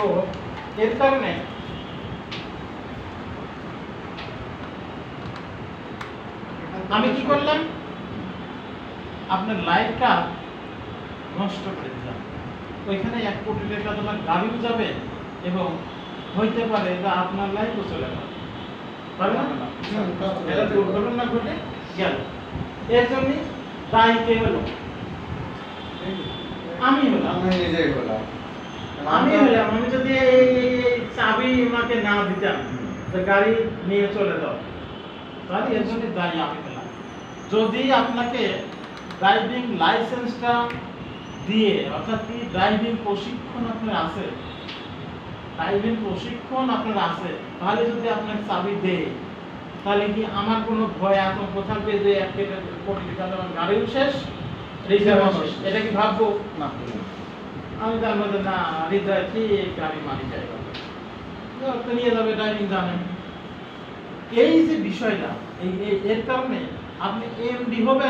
তো এর কারণে আমি কি করলাম, আপনার লাইফটা নষ্ট করে দিলাম। ওইখানে 1 কোটি টাকা তোমার গাড়িও যাবে এবং হইতে পারে যে আপনার লাইফও চলে যাবে, পারবে না? এটা দুর্ঘটনা ঘটে গেল। এর জন্য দায়ী কে হলো? আমি হলাম। আমি যদি এই চাবি আমাকে না দিতাম, তো গাড়ি নিয়ে চলে যাও, তাহলে এর জন্য দায়ী আমি হলাম। যদি আপনাকে ড্রাইভিং লাইসেন্সটা দিয়ে, অর্থাৎ কি ড্রাইভিং প্রশিক্ষণ আপনার আছে, তাহলে যদি আপনাকে চাবি দেয়, তাহলে কি আমার কোনো ভয় আতঙ্ক থাকবে যে 1 কোটি টাকা গাড়িও শেষ, রিজার্ভ শেষ? এটা কি ভাববো না? আমি জানবো যে না, হৃদয় কি গাড়ি মারি যায়, তো নিয়ে যাবে, ড্রাইভিং জানেন। এই যে বিষয়টা, এর কারণে আপনি এমডি হবে